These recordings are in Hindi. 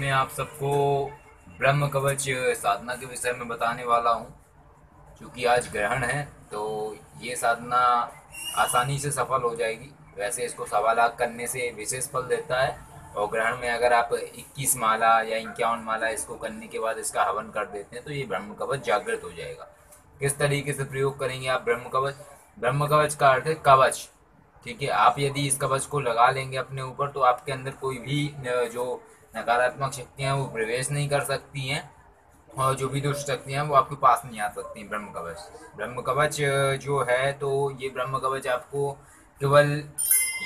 इसमें आप सबको ब्रह्म कवच साधना के विषय में बताने वाला हूँ। क्योंकि आज ग्रहण है तो ये साधना आसानी से सफल हो जाएगी। वैसे इसको 1.25 लाख करने से विशेष फल देता है। और ग्रहण में अगर आप 21 माला या 51 माला इसको करने के बाद इसका हवन कर देते हैं तो ये ब्रह्म कवच जागृत हो जाएगा। किस तरीके से प्रयोग करेंगे आप ब्रह्म कवच? ब्रह्म कवच का अर्थ है कवच। ठीक है, आप यदि इस कवच को लगा लेंगे अपने ऊपर तो आपके अंदर कोई भी जो नकारात्मक शक्तियां वो प्रवेश नहीं कर सकती हैं। और जो भी दुष्ट शक्तियां हैं वो आपके पास नहीं आ सकती। ब्रह्म कवच जो है तो ये ब्रह्म कवच आपको केवल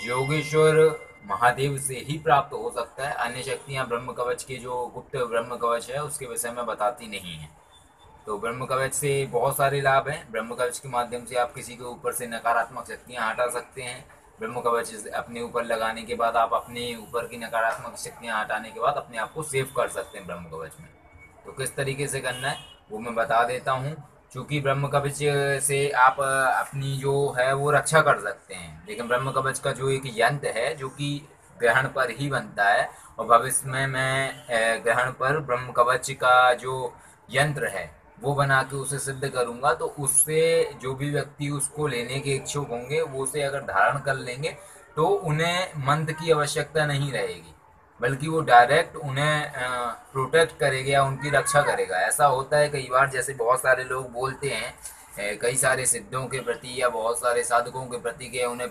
योगेश्वर महादेव से ही प्राप्त हो सकता है। अन्य शक्तियां ब्रह्म कवच के जो गुप्त ब्रह्म कवच है उसके विषय में बताती नहीं है। तो ब्रह्म कवच से बहुत सारे लाभ हैं। ब्रह्म कवच के माध्यम से आप किसी के ऊपर से नकारात्मक शक्तियां हटा सकते हैं। ब्रह्म कवच अपने ऊपर लगाने के बाद आप अपने ऊपर की नकारात्मक शक्तियां हटाने के बाद अपने आप को सेव कर सकते हैं ब्रह्म कवच में। तो किस तरीके से करना है वो मैं बता देता हूँ। चूंकि ब्रह्म कवच से आप अपनी जो है वो रक्षा कर सकते हैं, लेकिन ब्रह्म कवच का जो एक यंत्र है जो कि ग्रहण पर ही बनता है, और भविष्य में मैं ग्रहण पर ब्रह्म कवच का जो यंत्र है वो बना के उसे सिद्ध करूंगा। तो उससे जो भी व्यक्ति उसको लेने के इच्छुक होंगे वो उसे अगर धारण कर लेंगे तो उन्हें मंत्र की आवश्यकता नहीं रहेगी, बल्कि वो डायरेक्ट उन्हें प्रोटेक्ट करेगा या उनकी रक्षा करेगा। ऐसा होता है कई बार, जैसे बहुत सारे लोग बोलते हैं कई सारे सिद्धों के प्रति या बहुत सारे साधकों के प्रति कि उन्हें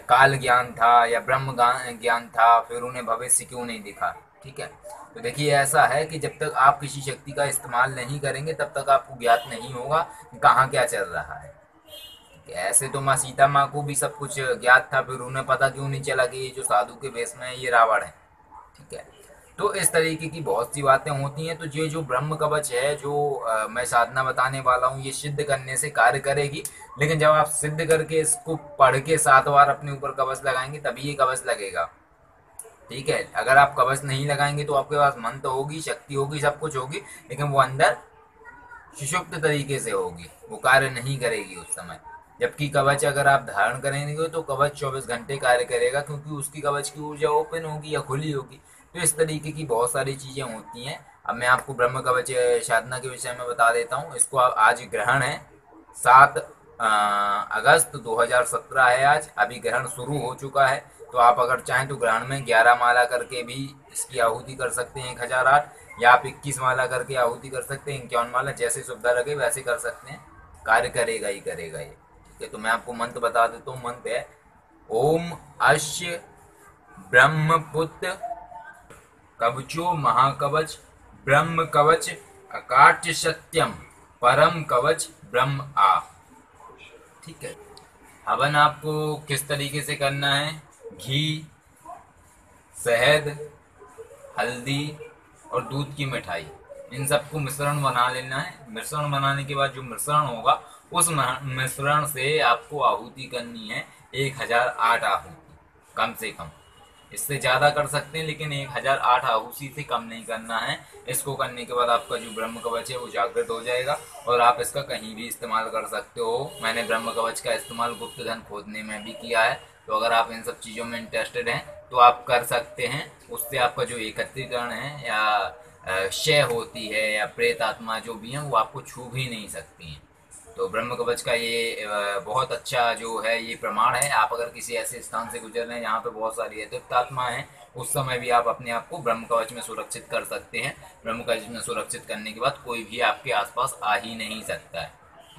काल ज्ञान था या ब्रह्म ज्ञान था, फिर उन्हें भविष्य क्यों नहीं दिखा। ठीक है, तो देखिए ऐसा है कि जब तक आप किसी शक्ति का इस्तेमाल नहीं करेंगे तब तक आपको ज्ञात नहीं होगा कि कहाँ क्या चल रहा है। ऐसे तो माँ सीता माँ को भी सब कुछ ज्ञात था, फिर उन्हें पता क्यों नहीं चला कि ये जो साधु के वेश में है ये रावण है। ठीक है, तो इस तरीके की बहुत सी बातें होती हैं। तो ये जो ब्रह्म कवच है जो मैं साधना बताने वाला हूँ ये सिद्ध करने से कार्य करेगी। लेकिन जब आप सिद्ध करके इसको पढ़ के 7 बार अपने ऊपर कवच लगाएंगे तभी ये कवच लगेगा। ठीक है, अगर आप कवच नहीं लगाएंगे तो आपके पास मंत्र होगी, शक्ति होगी, सब कुछ होगी, लेकिन वो अंदर सुषुप्त तरीके से होगी, वो कार्य नहीं करेगी उस समय। जबकि कवच अगर आप धारण करेंगे तो कवच 24 घंटे कार्य करेगा, क्योंकि उसकी कवच की ऊर्जा ओपन होगी या खुली होगी। तो इस तरीके की बहुत सारी चीजें होती हैं। अब मैं आपको ब्रह्म कवच साधना के विषय में बता देता हूँ। इसको आज ग्रहण है 7 अगस्त 2017 है आज। अभी ग्रहण शुरू हो चुका है। तो आप अगर चाहें तो ग्रहण में 11 माला करके भी इसकी आहुति कर सकते हैं 1008, या आप 21 माला करके आहुति कर सकते हैं, 51 माला, जैसे सुविधा लगे वैसे कर सकते हैं। कार्य करेगा ही करेगा ये। ठीक है, तो मैं आपको मंत्र बता देता हूँ। मंत्र है ओम अश्य ब्रह्मपुत्र कवचो महाकवच ब्रह्म कवच अकाट्य सत्यम परम कवच ब्रह्म आ। ठीक है, हवन आपको किस तरीके से करना है? घी, शहद, हल्दी और दूध की मिठाई, इन सबको मिश्रण बना लेना है। मिश्रण बनाने के बाद जो मिश्रण होगा उस मिश्रण से आपको आहुति करनी है 1008 आहुति कम से कम। इससे ज्यादा कर सकते हैं लेकिन 1008 आहुति से कम नहीं करना है। इसको करने के बाद आपका जो ब्रह्म कवच है वो जागृत हो जाएगा और आप इसका कहीं भी इस्तेमाल कर सकते हो। मैंने ब्रह्म कवच का इस्तेमाल गुप्त धन खोदने में भी किया है। तो अगर आप इन सब चीजों में इंटरेस्टेड हैं तो आप कर सकते हैं। उससे आपका जो एकत्रीकरण है या क्षय होती है या प्रेत आत्मा जो भी है वो आपको छू भी नहीं सकती हैं। तो ब्रह्म कवच का ये बहुत अच्छा जो है ये प्रमाण है। आप अगर किसी ऐसे स्थान से गुजर रहे हैं जहाँ पे बहुत सारी अतिरिक्त आत्मा है, उस समय भी आप अपने आप को ब्रह्म कवच में सुरक्षित कर सकते हैं। ब्रह्म कवच में सुरक्षित करने के बाद कोई भी आपके आसपास आ ही नहीं सकता है।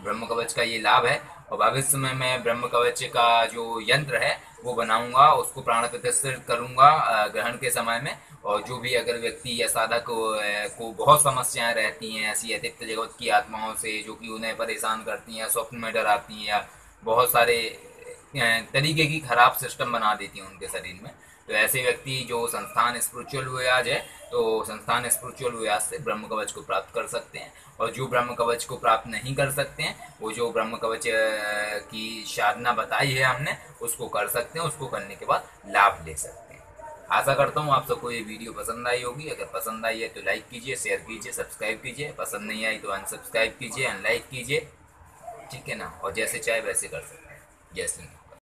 ब्रह्म कवच का ये लाभ है। और भविष्य में मैं ब्रह्म कवच का जो यंत्र है वो बनाऊंगा, उसको प्राण प्रतिष्ठित करूंगा ग्रहण के समय में। और जो भी अगर व्यक्ति या साधक को बहुत समस्याएं रहती हैं ऐसी अतिरिक्त जगत की आत्माओं से जो कि उन्हें परेशान करती हैं, स्वप्न में डराती हैं, या बहुत सारे तरीके की खराब सिस्टम बना देती हैं उनके शरीर में, तो ऐसे व्यक्ति जो संस्थान स्पिरिचुअल व्याज है तो संस्थान स्पिरिचुअल व्याज से ब्रह्म कवच को प्राप्त कर सकते हैं। और जो ब्रह्म कवच को प्राप्त नहीं कर सकते हैं वो जो ब्रह्म कवच की साधना बताई है हमने उसको कर सकते हैं। उसको करने के बाद लाभ ले सकते हैं। आशा करता हूँ आप सबको ये वीडियो पसंद आई होगी। अगर पसंद आई है तो लाइक कीजिए, शेयर कीजिए, सब्सक्राइब कीजिए। पसंद नहीं आई तो अनसब्सक्राइब कीजिए, अनलाइक कीजिए। ठीक है ना, और जैसे चाहे वैसे कर सकते हैं। जय श्री राम।